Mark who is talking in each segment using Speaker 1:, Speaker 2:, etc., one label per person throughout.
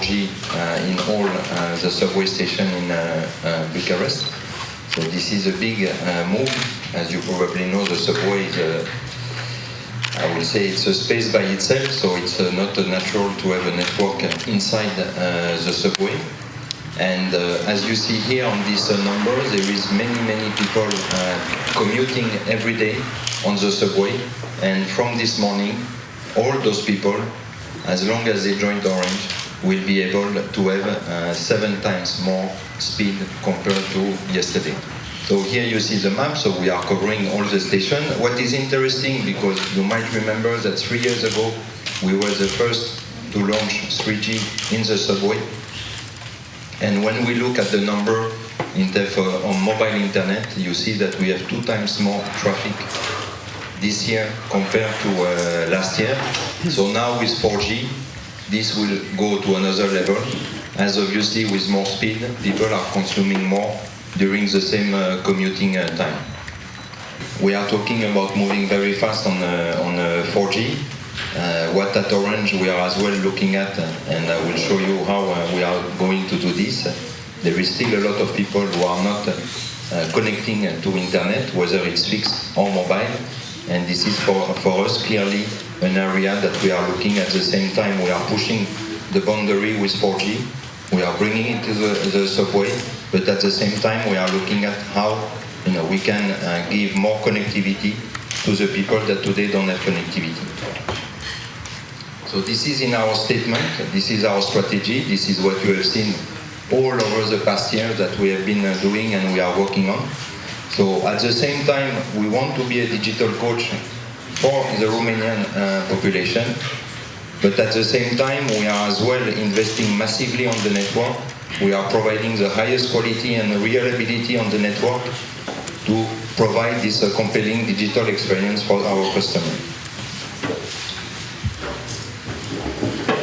Speaker 1: 4G in all the subway station in Bucharest. So this is a big move. As you probably know, the subway is I will say it's a space by itself, so it's not natural to have a network inside the subway. And as you see here on these numbers, there is many people commuting every day on the subway. And from this morning, all those people, as long as they joined Orange, will be able to have 7 times more speed compared to yesterday. So here you see the map, so we are covering all the stations. What is interesting, because you might remember that 3 years ago, we were the first to launch 3G in the subway. And when we look at the number on mobile internet, you see that we have 2 times more traffic this year compared to last year. So now with 4G, this will go to another level, as obviously with more speed, people are consuming more during the same commuting time. We are talking about moving very fast on 4G. What at Orange we are as well looking at, and I will show you how we are going to do this. There is still a lot of people who are not connecting to internet, whether it's fixed or mobile, and this is for us clearly an area that we are looking at the same time. We are pushing the boundary with 4G. We are bringing it to the subway, but at the same time we are looking at how we can give more connectivity to the people that today don't have connectivity. So this is in our statement, this is our strategy, this is what you have seen all over the past year that we have been doing and we are working on. So at the same time, we want to be a digital coach for the Romanian population, but at the same time, we are as well investing massively on the network. We are providing the highest quality and reliability on the network to provide this compelling digital experience for our customers.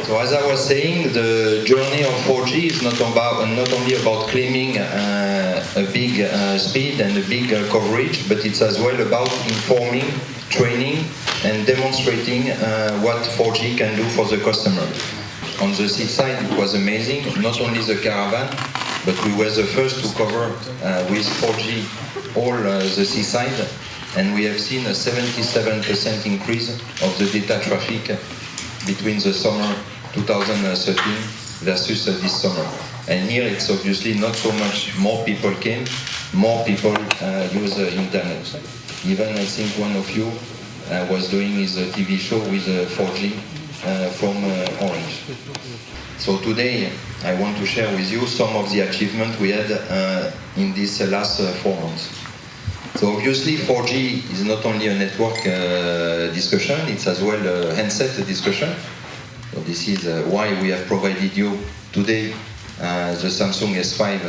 Speaker 1: So as I was saying, the journey of 4G is not only about claiming a big speed and a big coverage, but it's as well about informing, training, and demonstrating what 4G can do for the customer. On the seaside, it was amazing, not only the caravan, but we were the first to cover with 4G all the seaside, and we have seen a 77% increase of the data traffic between the summer 2013 versus this summer. And here it's obviously not so much more people came, more people use the internet. Even I think one of you was doing his TV show with 4G from Orange. So today I want to share with you some of the achievements we had in these last 4 months. So obviously 4G is not only a network discussion, it's as well a handset discussion. So this is why we have provided you today the Samsung S5,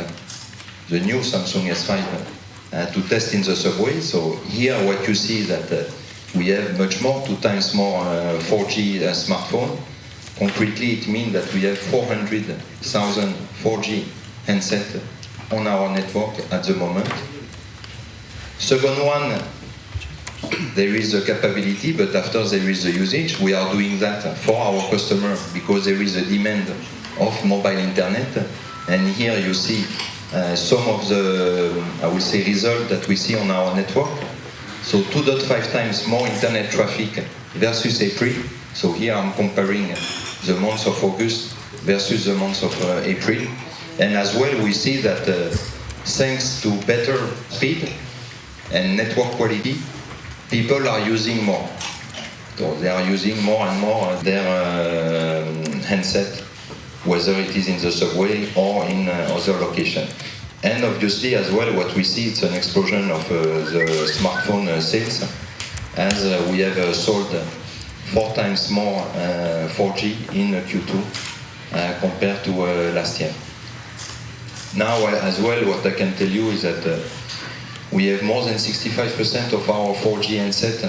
Speaker 1: the new Samsung S5 to test in the subway. So here what you see is that we have much more, 2 times more 4G smartphone. Concretely it means that we have 400,000 4G handsets on our network at the moment. Second one, there is a capability, but after there is the usage. We are doing that for our customer because there is a demand of mobile internet. And here you see some of the, I would say, results that we see on our network. So 2.5 times more internet traffic versus April. So here I'm comparing the month of August versus the month of April. And as well we see that thanks to better speed and network quality, people are using more. So they are using more and more their handset, whether it is in the subway or in other locations. And obviously as well what we see, it's an explosion of the smartphone sales, as we have sold 4 times more 4G in Q2 compared to last year. Now as well what I can tell you is that we have more than 65% of our 4G handset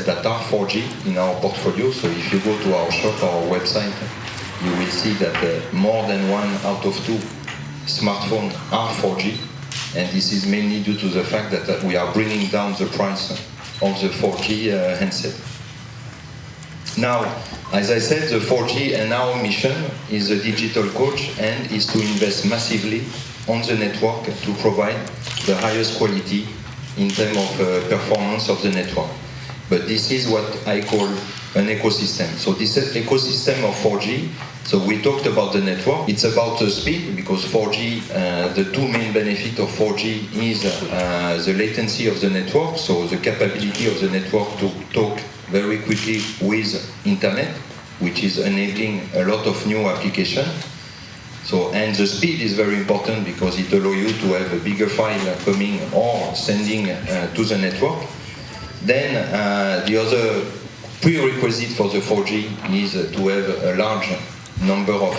Speaker 1: that are 4G in our portfolio. So if you go to our shop or our website, you will see that more than 1 out of 2 smartphones are 4G. And this is mainly due to the fact that we are bringing down the price of the 4G handset. Now, as I said, the 4G and our mission is a digital coach and is to invest massively on the network to provide the highest quality in terms of performance of the network. But this is what I call an ecosystem. So this ecosystem of 4G, so we talked about the network. It's about the speed, because 4G, the two main benefits of 4G is the latency of the network, so the capability of the network to talk very quickly with internet, which is enabling a lot of new applications. So, and the speed is very important because it allows you to have a bigger file coming or sending to the network. Then the other prerequisite for the 4G is to have a large number of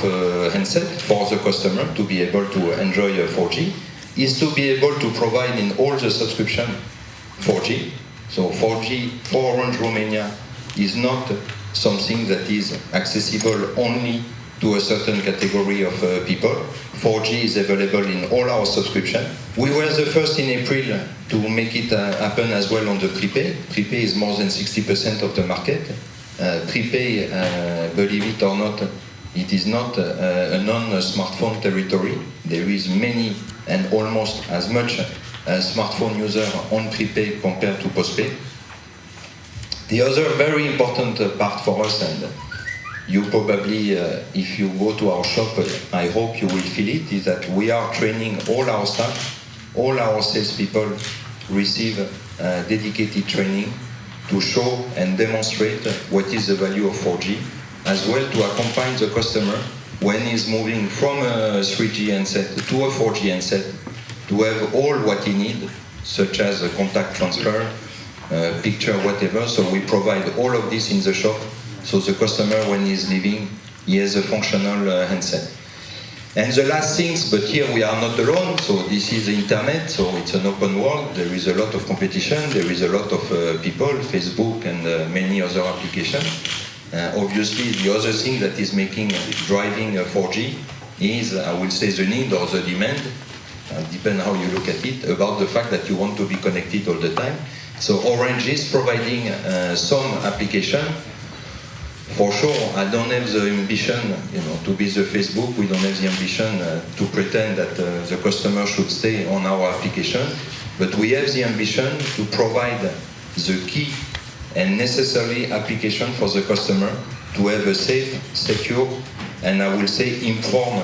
Speaker 1: handsets for the customer to be able to enjoy 4G, is to be able to provide in all the subscription 4G. So 4G for Orange Romania is not something that is accessible only to a certain category of people. 4G is available in all our subscription. We were the first in April to make it happen as well on the prepay. Prepay is more than 60% of the market. Prepay, believe it or not, it is not a non-smartphone territory. There is many and almost as much smartphone user on prepaid compared to postpaid. The other very important part for us, and you probably, if you go to our shop, I hope you will feel it, is that we are training all our staff, all our salespeople receive dedicated training to show and demonstrate what is the value of 4G, as well to accompany the customer when he's moving from a 3G handset to a 4G handset, to have all what he needs, such as a contact transfer, picture, whatever. So we provide all of this in the shop, so the customer, when he's leaving, he has a functional handset. And the last things, but here we are not alone, so this is the internet, so it's an open world, there is a lot of competition, there is a lot of people, Facebook and many other applications. Obviously, the other thing that is driving 4G is, I will say, the need or the demand, depends how you look at it, about the fact that you want to be connected all the time. So Orange is providing some application. For sure, I don't have the ambition, to be the Facebook. We don't have the ambition to pretend that the customer should stay on our application. But we have the ambition to provide the key and necessary application for the customer to have a safe, secure, and I will say informed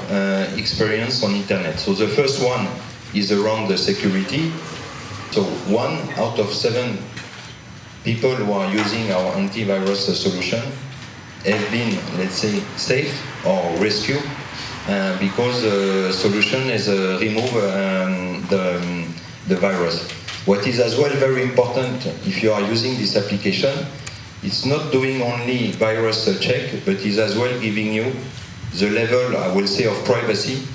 Speaker 1: experience on internet. So the first one is around the security. So 1 out of 7 people who are using our antivirus solution have been, let's say, safe or rescued because the solution has removed the virus. What is as well very important, if you are using this application, it's not doing only virus check, but is as well giving you the level, I will say, of privacy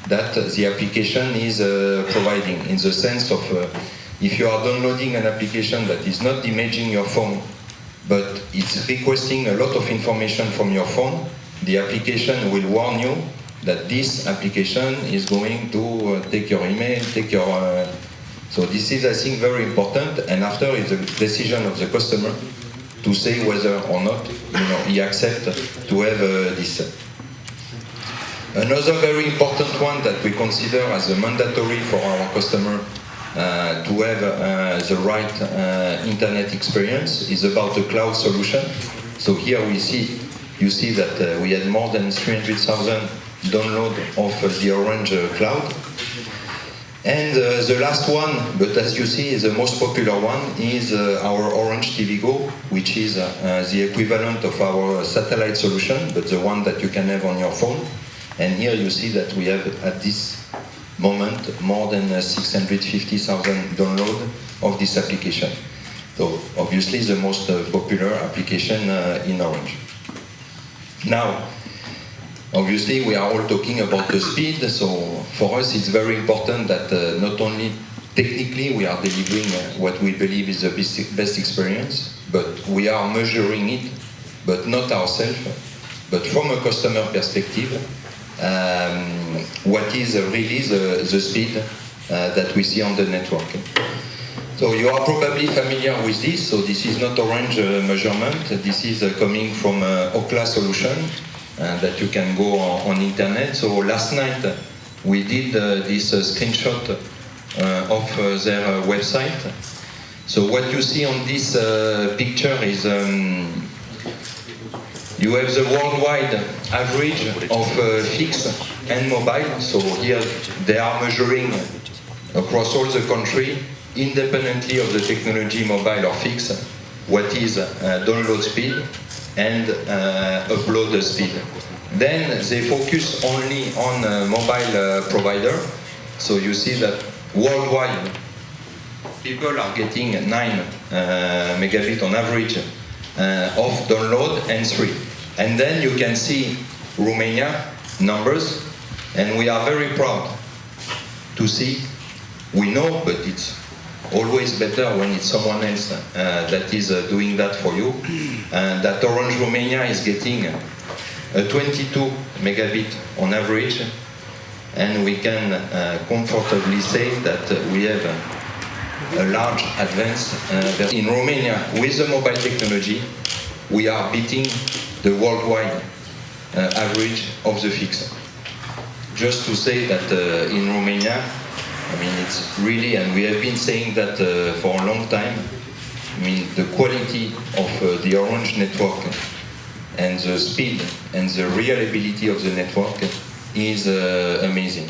Speaker 1: that the application is providing, in the sense of if you are downloading an application that is not damaging your phone, but it's requesting a lot of information from your phone, the application will warn you that this application is going to take your email, take your... So this is, I think, very important, and after it's a decision of the customer to say whether or not he accepts to have this. Another very important one that we consider as a mandatory for our customer to have the right internet experience is about the cloud solution. So here you see that we had more than 300,000 downloads of the Orange Cloud. And the last one, but as you see, is the most popular one, is our Orange TV Go, which is the equivalent of our satellite solution, but the one that you can have on your phone. And here you see that we have, at this moment, more than 650,000 downloads of this application. So obviously the most popular application in Orange. Now, obviously we are all talking about the speed, so for us it's very important that not only technically we are delivering what we believe is the best experience, but we are measuring it, but not ourselves, but from a customer perspective, what is really the speed that we see on the network. So you are probably familiar with this. So this is not Orange measurement. This is coming from Okla solution that you can go on internet. So last night we did this screenshot of their website. So what you see on this picture is you have the worldwide average of fixed and mobile. So here they are measuring across all the country, independently of the technology, mobile or fixed, what is download speed and upload speed. Then they focus only on mobile provider. So you see that worldwide people are getting 9 megabit on average of download and 3. And then you can see Romania numbers, and we are very proud to see. We know, but it's always better when it's someone else that is doing that for you. That Orange Romania is getting a 22 megabit on average, and we can comfortably say that we have a large advance. In Romania, with the mobile technology, we are beating the worldwide average of the fixed. Just to say that in Romania, I mean, it's really, and we have been saying that for a long time, I mean, the quality of the Orange network and the speed and the reliability of the network is amazing.